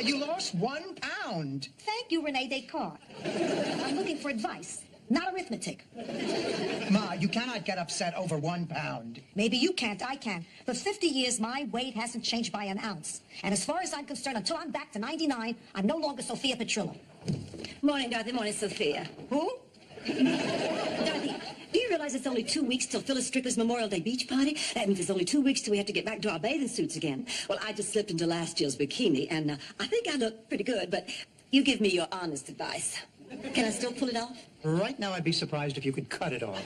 you lost 1 pound. Thank you, Rene Descartes. I'm looking for advice, not arithmetic. Ma, you cannot get upset over 1 pound. Maybe you can't, I can. For 50 years, my weight hasn't changed by an ounce. And as far as I'm concerned, until I'm back to 99, I'm no longer Sophia Petrillo. Morning, Dorothy. Morning, Sophia. Who? Dorothy, do you realize it's only 2 weeks till Phyllis Strickler's Memorial Day beach party? That means it's only 2 weeks till we have to get back to our bathing suits again. Well, I just slipped into last year's bikini, and I think I look pretty good, but you give me your honest advice. Can I still pull it off? Right now, I'd be surprised if you could cut it off.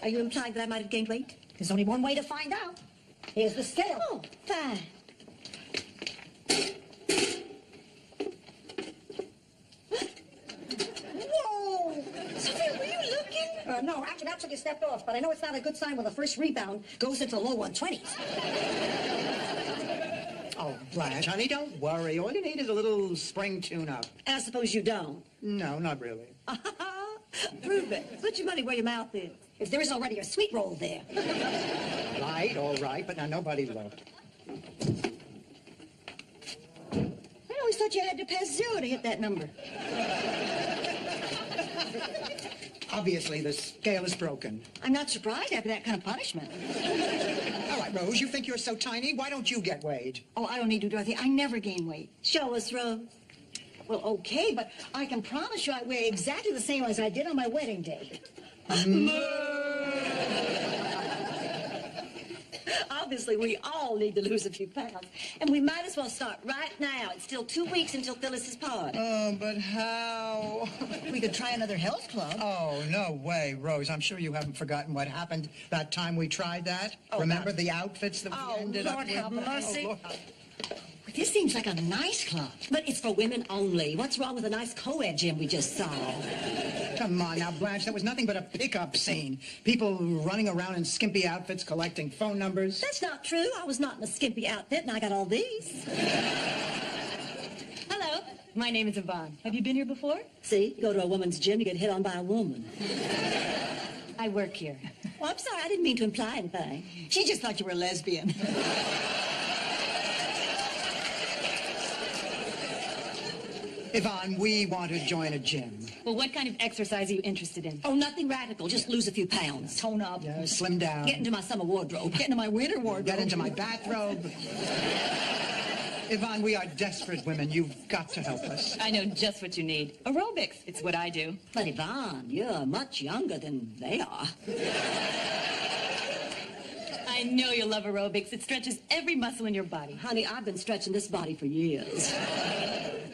Are you implying that I might have gained weight? There's only one way to find out. Here's the scale. Oh, fine. Whoa! Sophia, were you looking? No, actually, that's when you stepped off, but I know it's not a good sign when the first rebound goes into low 120s. Oh, Blanche, honey, don't worry. All you need is a little spring tune-up. I suppose you don't. No, not really. Prove it. Put your money where your mouth is. If there is already a sweet roll there. Right, all right, but now nobody looked. I always thought you had to pass 0 to hit that number. Obviously, the scale is broken. I'm not surprised after that kind of punishment. All right, Rose, you think you're so tiny? Why don't you get weighed? Oh, I don't need to, Dorothy. I never gain weight. Show us, Rose. Well, okay, but I can promise you I weigh exactly the same as I did on my wedding day. Obviously, we all need to lose a few pounds. And we might as well start right now. It's still 2 weeks until Phyllis's party. Oh, but how? We could try another health club. Oh, no way, Rose. I'm sure you haven't forgotten what happened that time we tried that. Oh, Remember the outfits that we ended up with? Lord have mercy. Oh, Lord. This seems like a nice club. But it's for women only. What's wrong with a nice co-ed gym we just saw? Come on now, Blanche. That was nothing but a pickup scene. People running around in skimpy outfits collecting phone numbers. That's not true. I was not in a skimpy outfit, and I got all these. Hello, my name is Yvonne. Have you been here before? See, you go to a woman's gym, you get hit on by a woman. I work here. Well, I'm sorry. I didn't mean to imply anything. She just thought you were a lesbian. Yvonne, we want to join a gym. Well, what kind of exercise are you interested in? Oh, nothing radical. Just lose a few pounds. Tone up. Yeah, slim down. Get into my summer wardrobe. Get into my winter wardrobe. Get into my bathrobe. Yvonne, we are desperate women. You've got to help us. I know just what you need. Aerobics. It's what I do. But Yvonne, you're much younger than they are. I know you'll love aerobics. It stretches every muscle in your body. Honey, I've been stretching this body for years.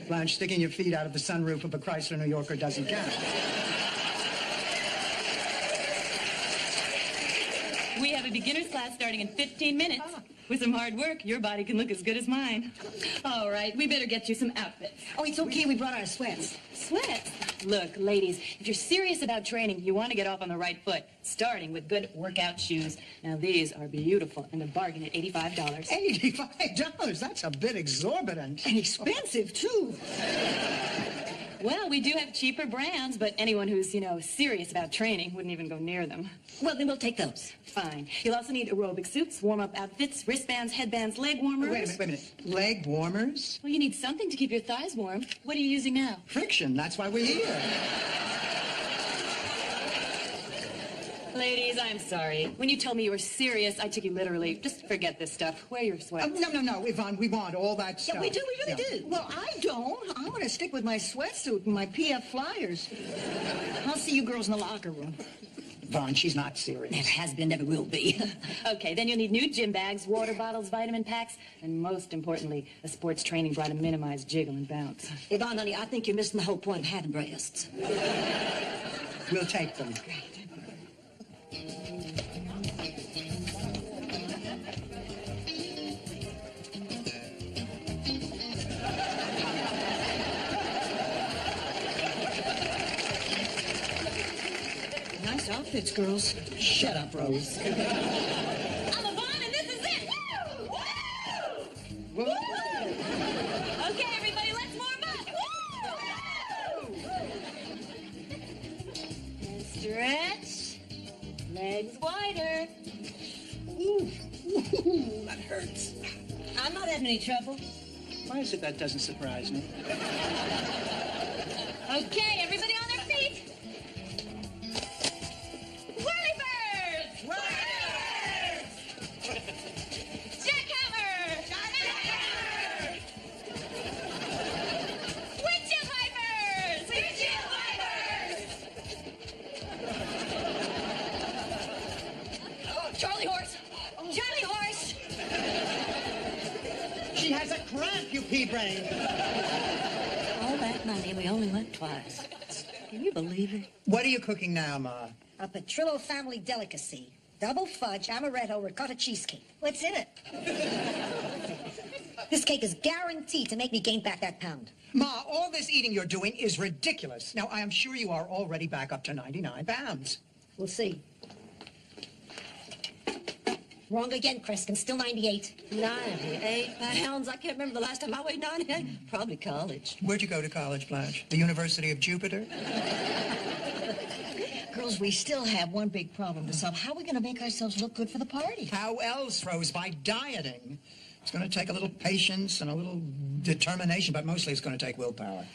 Blanche, sticking your feet out of the sunroof of a Chrysler New Yorker doesn't count. We have a beginner's class starting in 15 minutes. With some hard work, your body can look as good as mine. All right, we better get you some outfits. Oh, it's okay. We brought our sweats. Sweats? Look, ladies, if you're serious about training, you want to get off on the right foot, starting with good workout shoes. Now, these are beautiful, and a bargain at $85. $85? That's a bit exorbitant. And expensive, too. Well, we do have cheaper brands, but anyone who's, serious about training wouldn't even go near them. Well, then we'll take those. Fine. You'll also need aerobic suits, warm-up outfits, wristbands, headbands, leg warmers. Wait a minute. Leg warmers? Well, you need something to keep your thighs warm. What are you using now? Friction. That's why we're here. Ladies, I'm sorry. When you told me you were serious, I took you literally. Just forget this stuff. Wear your sweats. No, Yvonne. We want all that stuff. Yeah, we do. We really do. Well, I don't. I'm going to stick with my sweatsuit and my PF Flyers. I'll see you girls in the locker room. Yvonne, she's not serious. Never has been, never will be. Okay, then you'll need new gym bags, water bottles, vitamin packs, and most importantly, a sports training bra to minimize jiggle and bounce. Yvonne, honey, I think you're missing the whole point of having breasts. We'll take them. Nice outfits, girls. Shut up, Rose. I'm Yvonne, and this is it! Woo! Whoa. Okay, everybody, let's warm up! Woo! Stretch. Legs wider. Ooh, that hurts. I'm not having any trouble. Why is it that doesn't surprise me? Okay, everybody on their feet. Whirly birds! Jackhammer! Jackhammer! Windshield wipers! Windshield wipers! Oh, Charlie horse! Charlie horse! She has a cramp, you pea brain. All that money, we only went twice. Can you believe it? What are you cooking now, Ma? A Petrillo family delicacy. Double fudge amaretto ricotta cheesecake. What's in it? This cake is guaranteed to make me gain back that pound. Ma, all this eating you're doing is ridiculous. Now, I am sure you are already back up to 99 pounds. We'll see. Wrong again, Kreskin. Still 98. 98 pounds. I can't remember the last time I weighed 98. Probably college. Where'd you go to college, Blanche? The University of Jupiter? Girls, we still have one big problem to solve. How are we going to make ourselves look good for the party? How else, Rose? By dieting. It's going to take a little patience and a little determination, but mostly it's going to take willpower.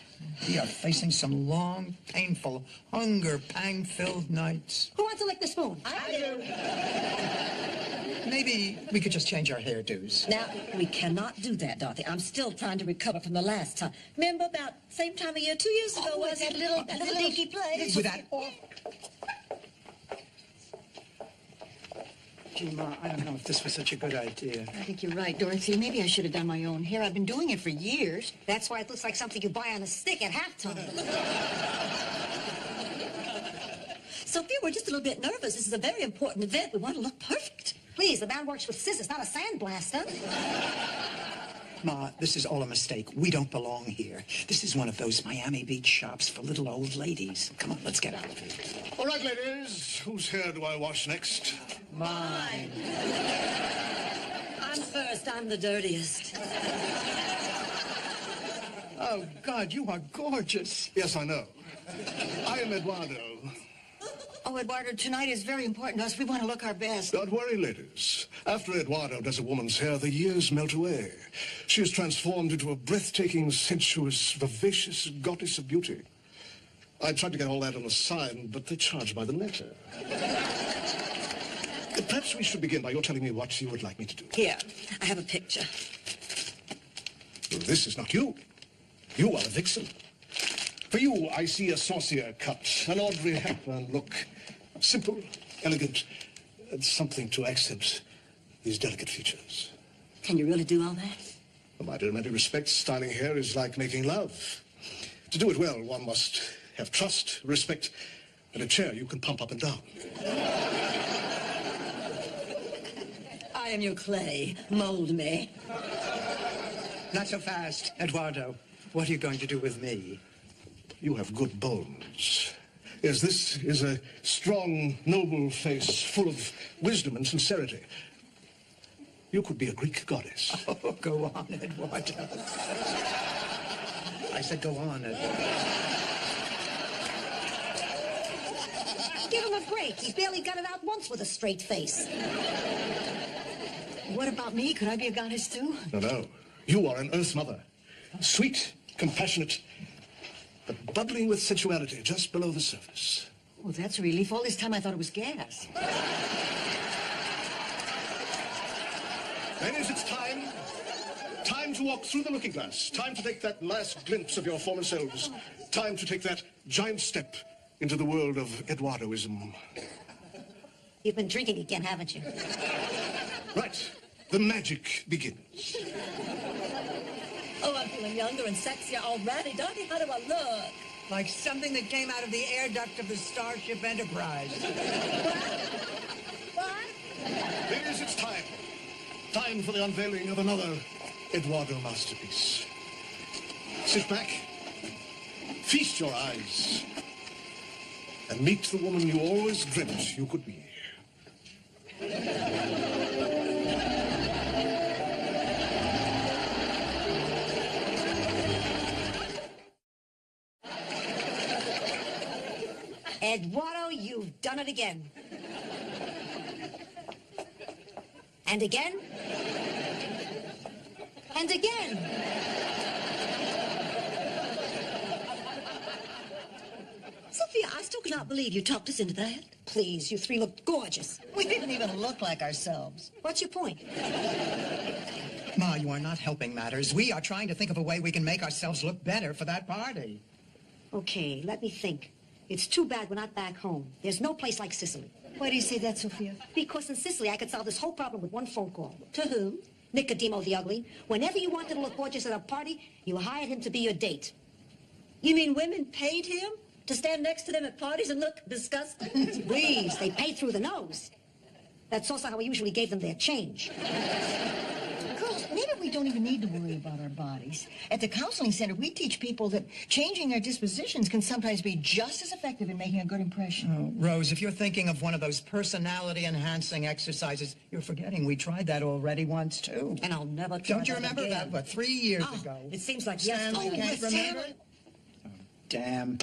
We are facing some long, painful, hunger, pang-filled nights. Who wants to lick the spoon? I do. Maybe we could just change our hairdos. Now, we cannot do that, Dorothy. I'm still trying to recover from the last time. Remember about same time of year, 2 years ago, was that it? little dinky place? With that off... Gee, Ma, I don't know if this was such a good idea. I think you're right, Dorothy. Maybe I should have done my own hair. I've been doing it for years. That's why it looks like something you buy on a stick at halftime. Sophia, we're just a little bit nervous. This is a very important event. We want to look perfect. Please, the man works with scissors, not a sandblaster. Ma, this is all a mistake. We don't belong here. This is one of those Miami Beach shops for little old ladies. Come on, let's get out of here. All right, ladies. Whose hair do I wash next? Mine. I'm first. I'm the dirtiest. Oh, God, you are gorgeous. Yes, I know. I am Eduardo. Oh, Eduardo, tonight is very important to us. We want to look our best. Don't worry, ladies. After Eduardo does a woman's hair, the years melt away. She is transformed into a breathtaking, sensuous, vivacious goddess of beauty. I tried to get all that on the sign, but they charge by the letter. Perhaps we should begin by your telling me what you would like me to do. Here, I have a picture. This is not you. You are a vixen. For you, I see a saucier cut, an Audrey Hepburn look. Simple, elegant, and something to accent these delicate features. Can you really do all that? Well, my dear, in many respects, styling hair is like making love. To do it well, one must have trust, respect, and a chair you can pump up and down. I am your clay. Mold me. Not so fast, Eduardo. What are you going to do with me? You have good bones. Yes, this is a strong, noble face full of wisdom and sincerity. You could be a Greek goddess. Oh, go on, Eduardo. I said go on, Eduardo. Give him a break. He barely got it out once with a straight face. What about me? Could I be a goddess too? No, no. You are an Earth Mother. Sweet, compassionate, but bubbling with sensuality just below the surface. Oh, that's a relief. All this time I thought it was gas. Ladies, it's time. Time to walk through the looking glass. Time to take that last glimpse of your former selves. Time to take that giant step into the world of Eduardoism. You've been drinking again, haven't you? Right. The magic begins. Oh, I'm feeling younger and sexier already. Dorothy, how do I look? Like something that came out of the air duct of the Starship Enterprise. What? Ladies, it's time. Time for the unveiling of another Eduardo masterpiece. Sit back, feast your eyes, and meet the woman you always dreamt you could be. Eduardo, you've done it again. And again. And again. Sophia, I still cannot believe you talked us into that. Please, you three look gorgeous. We didn't even look like ourselves. What's your point? Ma, you are not helping matters. We are trying to think of a way we can make ourselves look better for that party. Okay, let me think. It's too bad we're not back home. There's no place like Sicily. Why do you say that, Sophia? Because in Sicily, I could solve this whole problem with one phone call. To whom? Nicodemo the Ugly. Whenever you wanted to look gorgeous at a party, you hired him to be your date. You mean women paid him to stand next to them at parties and look disgusting? Please, they paid through the nose. That's also how we usually gave them their change. Girls, maybe we don't even need to worry about our bodies. At the counseling center, we teach people that changing their dispositions can sometimes be just as effective in making a good impression. Oh, Rose, if you're thinking of one of those personality-enhancing exercises, you're forgetting we tried that already once, too. And I'll never try Don't you that remember again. that, what, 3 years Oh, ago? it seems like Stanley yesterday. can't remember it? Oh, damn.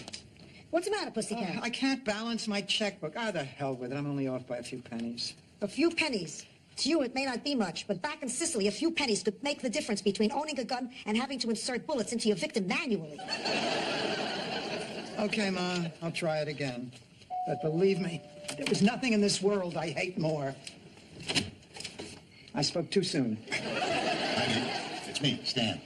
What's the matter, pussycat? I can't balance my checkbook. Ah, the hell with it. I'm only off by a few pennies. A few pennies. To you, it may not be much, but back in Sicily, a few pennies could make the difference between owning a gun and having to insert bullets into your victim manually. Okay, Ma, I'll try it again. But believe me, there was nothing in this world I hate more. I spoke too soon. Honey, it's me, Stan.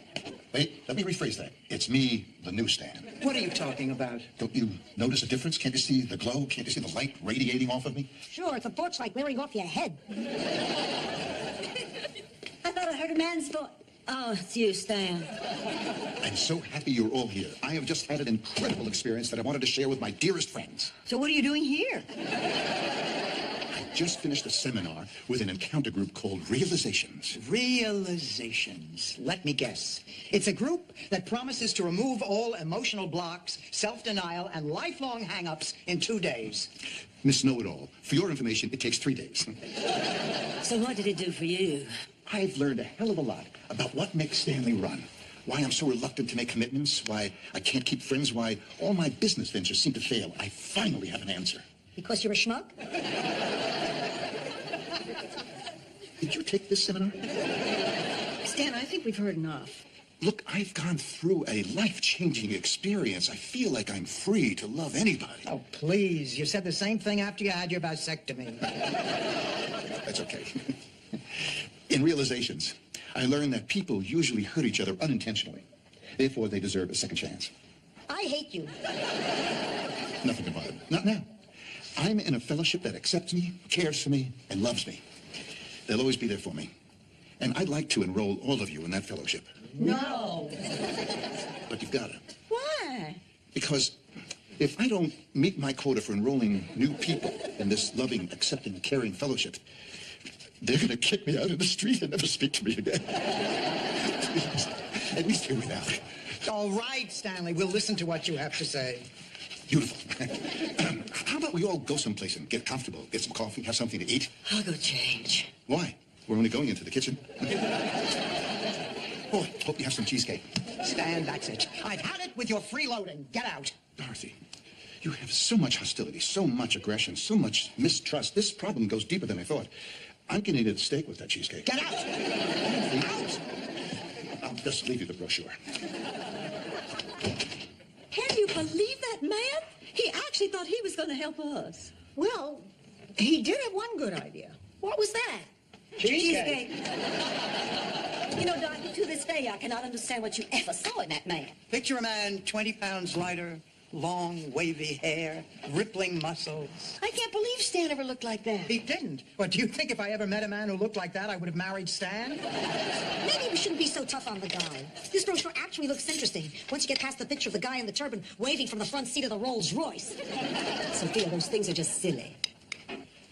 Wait, let me rephrase that. It's me, the new Stan. What are you talking about? Don't you notice a difference? Can't you see the glow? Can't you see the light radiating off of me? Sure, it's a torchlight glaring off your head. I thought I heard a man's voice. Oh, it's you, Stan. I'm so happy you're all here. I have just had an incredible experience that I wanted to share with my dearest friends. So what are you doing here? I just finished a seminar with an encounter group called Realizations. Realizations. Let me guess. It's a group that promises to remove all emotional blocks, self-denial, and lifelong hang-ups in 2 days. Miss Know-It-All, for your information, it takes 3 days. So what did it do for you? I've learned a hell of a lot about what makes Stanley run. Why I'm so reluctant to make commitments, why I can't keep friends, why all my business ventures seem to fail. I finally have an answer. Because you're a schmuck? Did you take this seminar? Stan, I think we've heard enough. Look, I've gone through a life-changing experience. I feel like I'm free to love anybody. Oh, please. You said the same thing after you had your vasectomy. That's okay. In Realizations, I learned that people usually hurt each other unintentionally. Therefore, they deserve a second chance. I hate you. Nothing can bother me. Not now. I'm in a fellowship that accepts me, cares for me, and loves me. They'll always be there for me. And I'd like to enroll all of you in that fellowship. No. But you've got to. Why? Because if I don't meet my quota for enrolling new people in this loving, accepting, caring fellowship, they're going to kick me out in the street and never speak to me again. Please, at least hear me out. All right, Stanley. We'll listen to what you have to say. Beautiful. How about we all go someplace and get comfortable, get some coffee, have something to eat? I'll go change. Why? We're only going into the kitchen. Oh, hope you have some cheesecake. Stan, that's it. I've had it with your freeloading. Get out. Dorothy, you have so much hostility, so much aggression, so much mistrust. This problem goes deeper than I thought. I'm going to eat a steak with that cheesecake. Get out. Out! I'll just leave you the brochure. Can you believe that man? He actually thought he was going to help us. Well, he did have one good idea. What was that? Cheesecake. You know, Doctor, to this day, I cannot understand what you ever saw in that man. Picture a man 20 pounds lighter, long, wavy hair, rippling muscles. I can't believe Stan ever looked like that. He didn't. What, do you think if I ever met a man who looked like that, I would have married Stan? Maybe we shouldn't be so tough on the guy. This brochure actually looks interesting. Once you get past the picture of the guy in the turban waving from the front seat of the Rolls Royce. Sophia, those things are just silly.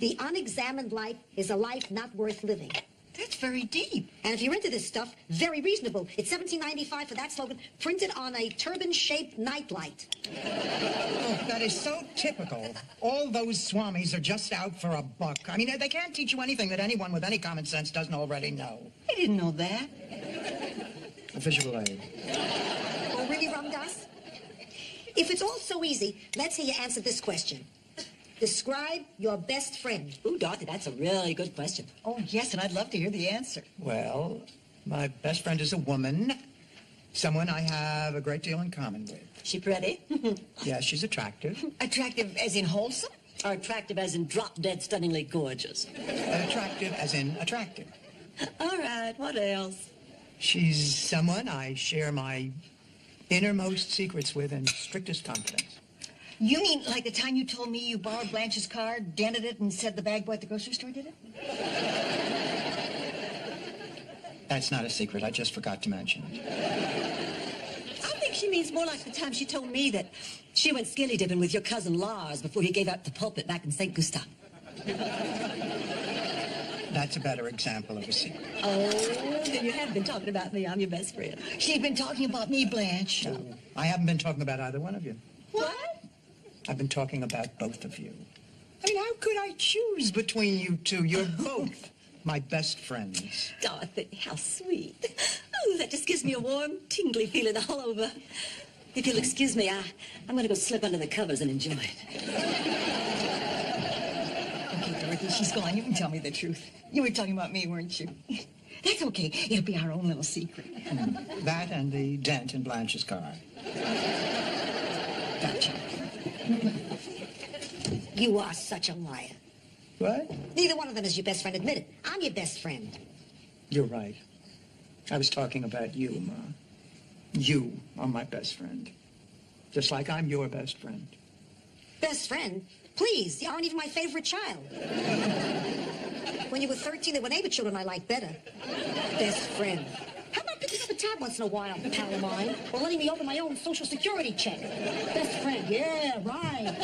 The unexamined life is a life not worth living. That's very deep. And if you're into this stuff, very reasonable. It's $17.95 for that slogan, printed on a turban-shaped nightlight. Oh, that is so typical. All those swamis are just out for a buck. I mean, they can't teach you anything that anyone with any common sense doesn't already know. I didn't know that. A visual aid. Oh, really, Ramdas? If it's all so easy, let's hear you answer this question. Describe your best friend. Ooh, Dorothy, that's a really good question. Oh, yes, and I'd love to hear the answer. Well, My best friend is a woman, someone I have a great deal in common with. She pretty? Yeah, she's attractive. Attractive as in wholesome? Or attractive as in drop-dead stunningly gorgeous? Attractive as in attractive. All right, what else? She's someone I share my innermost secrets with in strictest confidence. You mean like the time you told me you borrowed Blanche's car, dented it, and said the bag boy at the grocery store did it? That's not a secret. I just forgot to mention it. I think she means more like the time she told me that she went skinny dipping with your cousin Lars before he gave out the pulpit back in St. Gustav. That's a better example of a secret. Oh, then you have been talking about me. I'm your best friend. She's been talking about me, Blanche. No, I haven't been talking about either one of you. What? I've been talking about both of you. I mean, how could I choose between you two? You're both my best friends. Dorothy, how sweet. Oh, that just gives me a warm, tingly feeling all over. If you'll excuse me, I'm going to go slip under the covers and enjoy it. Okay, Dorothy, she's gone. You can tell me the truth. You were talking about me, weren't you? That's okay. It'll be our own little secret. That and the dent in Blanche's car. Gotcha. You are such a liar. What? Neither one of them is your best friend. Admit it. I'm your best friend. You're right. I was talking about you, Ma. You are my best friend. Just like I'm your best friend. Best friend? Please, you aren't even my favorite child. When you were 13, there were neighbor children I liked better. Best friend. How about picking up a tab once in a while, pal of mine? Or letting me open my own Social Security check? Best friend, yeah, right.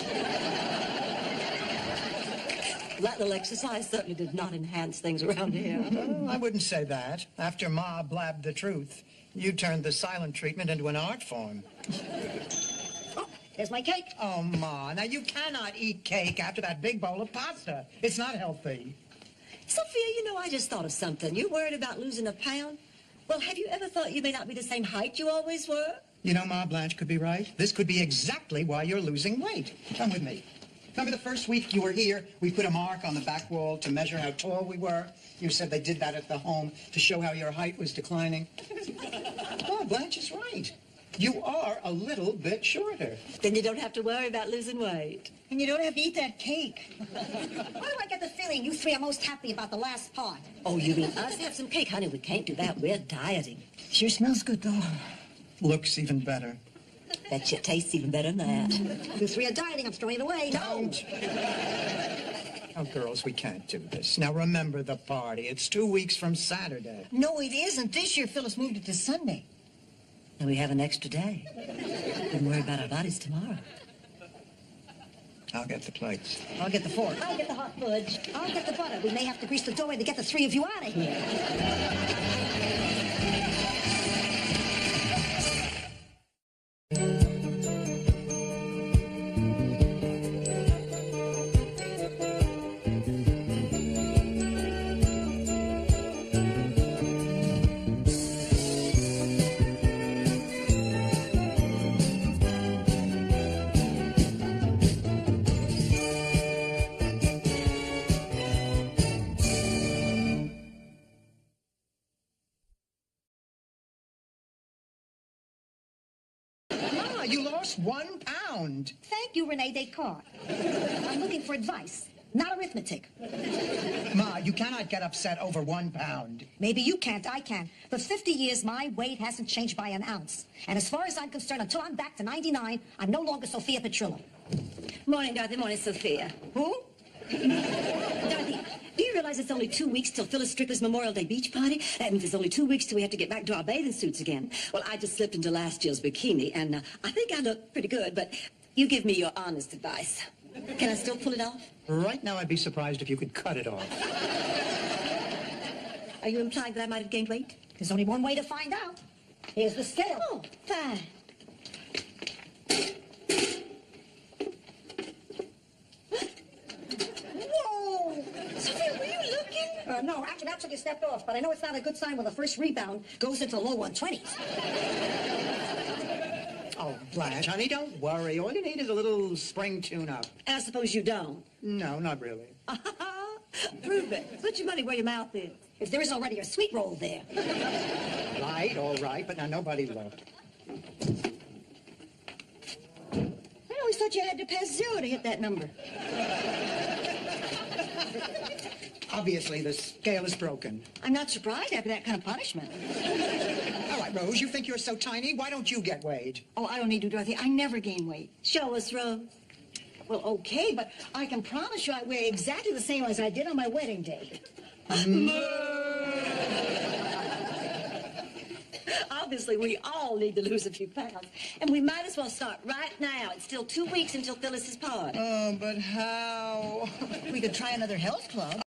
That little exercise certainly did not enhance things around here. Well, I wouldn't say that. After Ma blabbed the truth, you turned the silent treatment into an art form. Oh, there's my cake. Oh, Ma, now you cannot eat cake after that big bowl of pasta. It's not healthy. Sophia, you know, I just thought of something. You worried about losing a pound? Well, have you ever thought you may not be the same height you always were? You know, Ma, Blanche could be right. This could be exactly why you're losing weight. Come with me. Remember the first week you were here, we put a mark on the back wall to measure how tall we were? You said they did that at the home to show how your height was declining. Oh, Blanche is right. You are a little bit shorter. Then you don't have to worry about losing weight. And you don't have to eat that cake. Why do I get the feeling you three are most happy about the last part? Oh, you mean us have some cake? Honey, we can't do that. We're dieting. Sure smells good, though. Looks even better. Bet you it tastes even better than that. You three are dieting. I'm throwing it away. Don't. Oh, girls, we can't do this. Now, remember the party. It's 2 weeks from Saturday. No, it isn't. This year, Phyllis moved it to Sunday. And we have an extra day. We can worry about our bodies tomorrow. I'll get the plates. I'll get the fork. I'll get the hot fudge. I'll get the butter. We may have to grease the doorway to get the three of you out of here. You lost 1 pound. Thank you, Rene Descartes. I'm looking for advice, not arithmetic. Ma, you cannot get upset over 1 pound. Maybe you can't, I can. For 50 years, my weight hasn't changed by an ounce. And as far as I'm concerned, until I'm back to 99, I'm no longer Sophia Petrillo. Morning, Dorothy. Morning, Sophia. Who? Dorothy, do you realize it's only 2 weeks till Phyllis Stricker's Memorial Day beach party? That means it's only 2 weeks till we have to get back to our bathing suits again. Well, I just slipped into last year's bikini, and I think I look pretty good, but you give me your honest advice. Can I still pull it off? Right now, I'd be surprised if you could cut it off. Are you implying that I might have gained weight? There's only one way to find out. Here's the scale. Oh, fine. Whoa! Sophia, were you looking? No, actually, that's what you stepped off, but I know it's not a good sign when the first rebound goes into the low 120s. Oh, Blanche, honey, don't worry. All you need is a little spring tune-up. And I suppose you don't. No, not really. Prove it. Put your money where your mouth is. if there isn't already a sweet roll there. Right, all right, but now nobody looked. I always thought you had to pass 0 to hit that number. Obviously, the scale is broken. I'm not surprised after that kind of punishment. All right, Rose, you think you're so tiny? Why don't you get weighed? Oh, I don't need to, Dorothy. I never gain weight. Show us, Rose. Well, okay, but I can promise you I weigh exactly the same as I did on my wedding day. Obviously, we all need to lose a few pounds. And we might as well start right now. It's still 2 weeks until Phyllis's party. Oh, but how? We could try another health club.